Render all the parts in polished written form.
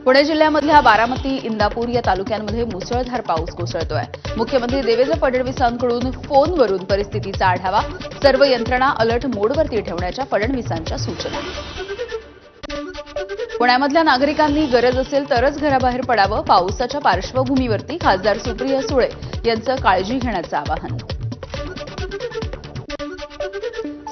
पुणे जिल्ह्यामधल्या बारामती, इंदापूर या तालुक्यांमध्ये मुसळधार पाऊस कोसळतोय। मुख्यमंत्री देवेंद्र फडणवीसांकडून फोनवरून परिस्थितीचा आढावा, सर्व यंत्रणा अलर्ट मोडवरती ठेवण्याच्या फडणवीसांच्या सूचना। पुण्यामधल्या नागरिकांनी गरज असेल तरच घराबाहेर पडावं, पावसाच्या पार्श्वभूमीवरती खासदार सुप्रिया सुळे यांचं काळजी घेण्याचं आवाहन।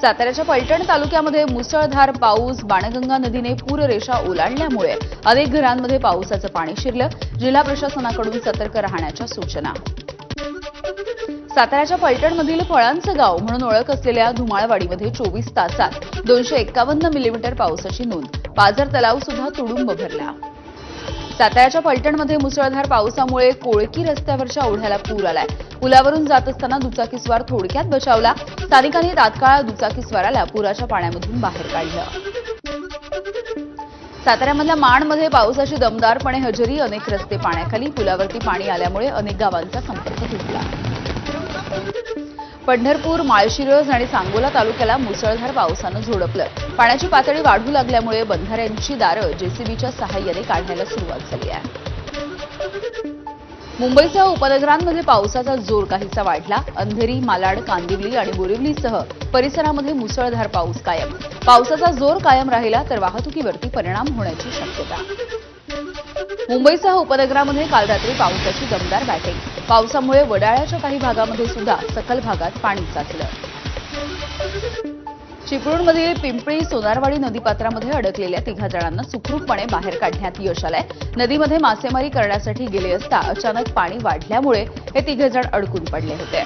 साताऱ्याच्या फलटण तालुक्यामध्ये मुसळधार पाऊस, बाणगंगा नदीने पूररेषा ओलांडल्यामुळे अनेक घरांमध्ये पावसाचं पाणी शिरलं, जिल्हा प्रशासनाकडून सतर्क राहण्याच्या सूचना। साताऱ्याच्या फलटणमधील फळांचं गाव म्हणून ओळख असलेल्या धुमाळवाडीमध्ये 24 तासात 251 मिलीमीटर पावसाची नोंद, पाझर तलाव सुद्धा तुडुंब भरला। साताऱ्याच्या फलटणमध्ये मुसळधार पावसामुळे कोळकी रस्त्यावरच्या ओढ्याला पूर आलाय। पुलावरून जात असताना दुचाकीस्वार थोडक्यात बचावला, स्थानिकांनी तात्काळ दुचाकीस्वाराला पुराच्या पाण्यामधून बाहेर काढलं। साताऱ्यामधल्या माणमध्ये पावसाची दमदारपणे हजेरी, अनेक रस्ते पाण्याखाली, पुलावरती पाणी आल्यामुळे अनेक गावांचा संपर्क तुटला। पंढरपूर, माळशिरस आणि सांगोला तालुक्याला मुसळधार पावसानं झोडपलं, पाण्याची पातळी वाढू लागल्यामुळे बंधाऱ्यांची दारं जेसीबीच्या सहाय्याने काढण्याला सुरुवात झाली आहे। मुंबईसह उपनगरांमध्ये पावसाचा जोर काहीसा वाढला, अंधेरी, मालाड, कांदिवली आणि बोरिवलीसह परिसरामध्ये मुसळधार पाऊस कायम। पावसाचा जोर कायम राहिला तर वाहतुकीवरती परिणाम होण्याची शक्यता। मुंबईसह उपनगरामध्ये काल रात्री पावसाची दमदार बॅटिंग, पावसामुळे वडाळ्याच्या काही भागामध्ये सुद्धा सखल भागात पाणी साचलं। चिपळूणमधील पिंपळी सोनारवाडी नदीपात्रामध्ये अडकलेल्या 3 जणांना सुखरूपपणे बाहेर काढण्यात यश आलंय। नदीमध्ये मासेमारी करण्यासाठी गेले असता अचानक पाणी वाढल्यामुळे हे 3 जण अडकून पडले होते।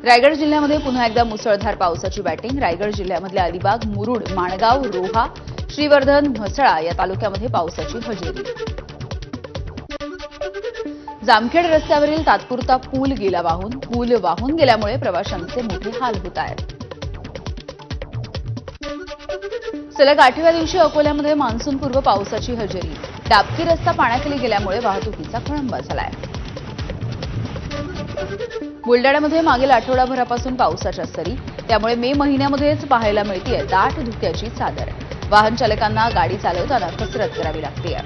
रायगड जिल्ह्यामध्ये पुन्हा एकदा मुसळधार पावसाची बॅटिंग, रायगड जिल्ह्यामधल्या अलिबाग, मुरुड, माणगाव, रोहा, श्रीवर्धन, म्हसळा या तालुक्यामध्ये पावसाची हजेरी। जामखेड रस्त्यावरील तात्पुरता पूल गेला वाहून, पूल वाहून गेल्यामुळे प्रवाशांचे मोठे हाल होत आहेत। सलग 8व्या दिवशी अकोल्यामध्ये मान्सूनपूर्व पावसाची हजेरी, डाबकी रस्ता पाण्याखाली गेल्यामुळे वाहतुकीचा खोळंबा झालाय। बुलडाण्यामध्ये मागील आठवडाभरापासून पावसाच्या सरी, त्यामुळे मे महिन्यामध्येच पाहायला मिळतेय दाट धुक्याची चादर, वाहन चालकांना गाडी चालवताना कसरत करावी लागतेय।